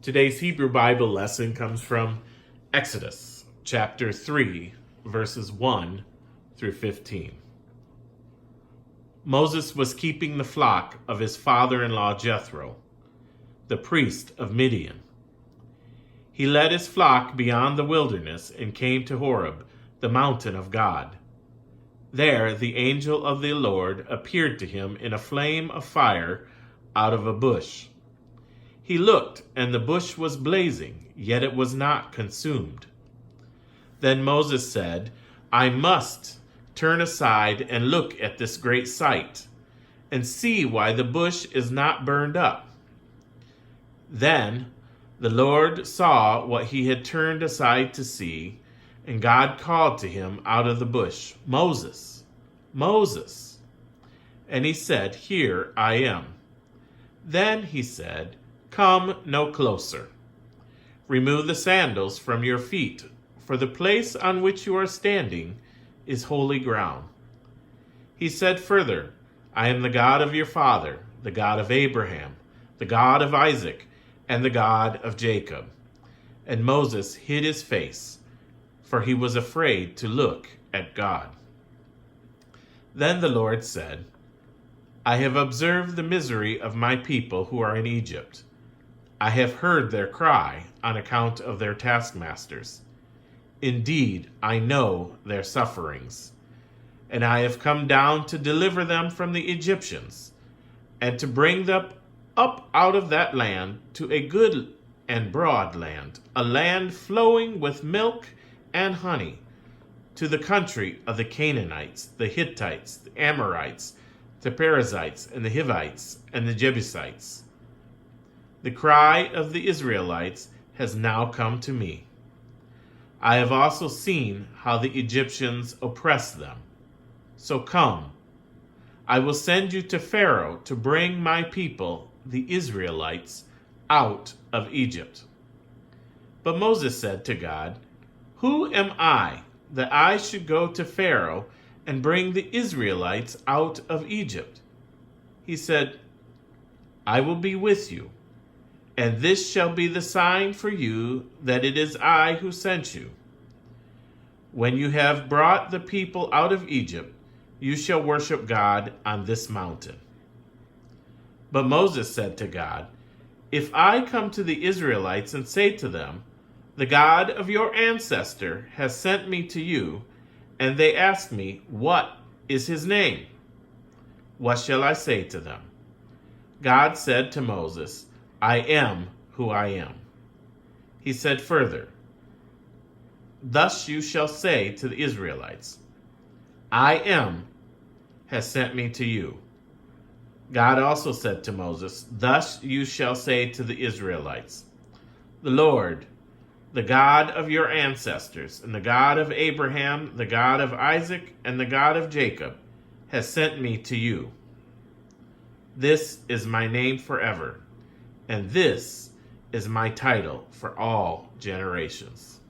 Today's Hebrew Bible lesson comes from Exodus chapter 3, verses 1 through 15. Moses was keeping the flock of his father-in-law Jethro, the priest of Midian. He led his flock beyond the wilderness and came to Horeb, the mountain of God. There the angel of the Lord appeared to him in a flame of fire out of a bush. He looked, and the bush was blazing, yet it was not consumed. Then Moses said, "I must turn aside and look at this great sight, and see why the bush is not burned up." Then the Lord saw what he had turned aside to see, and God called to him out of the bush, "Moses, Moses." And he said, "Here I am." Then he said, "Come no closer. Remove the sandals from your feet, for the place on which you are standing is holy ground." He said further, "I am the God of your father, the God of Abraham, the God of Isaac, and the God of Jacob." And Moses hid his face, for he was afraid to look at God. Then the Lord said, "I have observed the misery of my people who are in Egypt. I have heard their cry on account of their taskmasters. Indeed, I know their sufferings. And I have come down to deliver them from the Egyptians, and to bring them up out of that land to a good and broad land, a land flowing with milk and honey, to the country of the Canaanites, the Hittites, the Amorites, the Perizzites, and the Hivites, and the Jebusites. The cry of the Israelites has now come to me. I have also seen how the Egyptians oppress them. So come, I will send you to Pharaoh to bring my people, the Israelites, out of Egypt." But Moses said to God, "Who am I that I should go to Pharaoh and bring the Israelites out of Egypt?" He said, "I will be with you, and this shall be the sign for you that it is I who sent you. When you have brought the people out of Egypt, you shall worship God on this mountain." But Moses said to God, "If I come to the Israelites and say to them, 'The God of your ancestor has sent me to you,' and they ask me, 'What is his name?' what shall I say to them?" God said to Moses, "I am who I am." He said further, "Thus you shall say to the Israelites, 'I am has sent me to you.'" God also said to Moses, "Thus you shall say to the Israelites, 'The Lord, the God of your ancestors, and the God of Abraham, the God of Isaac, and the God of Jacob, has sent me to you.' This is my name forever, and this is my title for all generations."